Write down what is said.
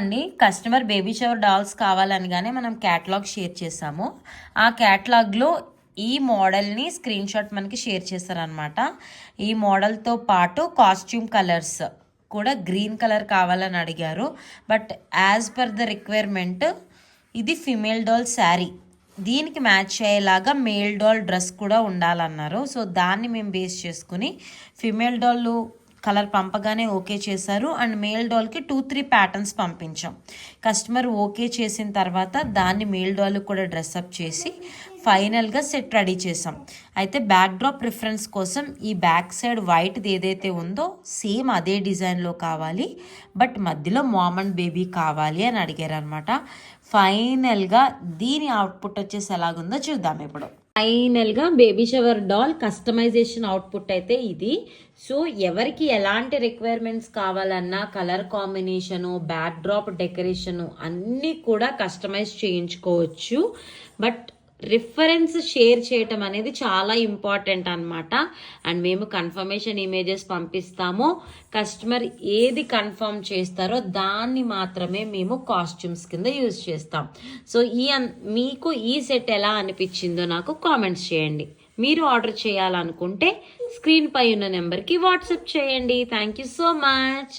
అండి customer baby shower dolls కావాలనగానే మనం catalogue share చేసాము. ఆ క్యాటలాగ్లో ఈ మోడల్ని స్క్రీన్ షాట్ మనకి షేర్ చేశారనమాట. ఈ మోడల్తో పాటు కాస్ట్యూమ్ కలర్స్ కూడా గ్రీన్ కలర్ కావాలని అడిగారు. But as per the requirement ఇది ఫిమేల్ డాల్ శారీ, దీనికి మ్యాచ్ అయ్యేలాగా మేల్ డాల్ డ్రెస్ కూడా ఉండాలన్నారు. సో దాన్ని మేము బేస్ చేసుకుని ఫిమేల్ డాల్ కలర్ పంపగానే ఓకే చేశారు. అండ్ మేల్ డాల్కి 2-3 ప్యాటర్న్స్ పంపించాం. కస్టమర్ ఓకే చేసిన తర్వాత దాన్ని మేల్ డాల్ కూడా డ్రెస్అప్ చేసి ఫైనల్గా సెట్ రెడీ చేసాం. అయితే బ్యాక్ డ్రాప్ ప్రిఫరెన్స్ కోసం ఈ బ్యాక్ సైడ్ వైట్ది ఏదైతే ఉందో సేమ్ అదే డిజైన్లో కావాలి, బట్ మధ్యలో మామ్ అండ్ బేబీ కావాలి అని అడిగారు అనమాట. ఫైనల్గా దీని అవుట్పుట్ వచ్చేసి ఎలాగుందో చూద్దాం ఇప్పుడు. ఫైనల్గా baby shower doll customization output అయితే ఇది. సో ఎవరికి ఎలాంటి రిక్వైర్మెంట్స్ కావాలన్నా colour combination, backdrop decoration అన్నీ కూడా కస్టమైజ్ చేయించుకోవచ్చు. బట్ రిఫరెన్స్ షేర్ చేయటం అనేది చాలా ఇంపార్టెంట్ అనమాట. అండ్ మేము కన్ఫర్మేషన్ ఇమేజెస్ పంపిస్తాము. కస్టమర్ ఏది కన్ఫర్మ్ చేస్తారో దాన్ని మాత్రమే మేము కాస్ట్యూమ్స్ కింద యూజ్ చేస్తాం. సో మీకు ఈ సెట్ ఎలా అనిపించిందో నాకు కామెంట్స్ చేయండి. మీరు ఆర్డర్ చేయాలనుకుంటే స్క్రీన్ పై ఉన్న నెంబర్కి వాట్సాప్ చేయండి. Thank you so much.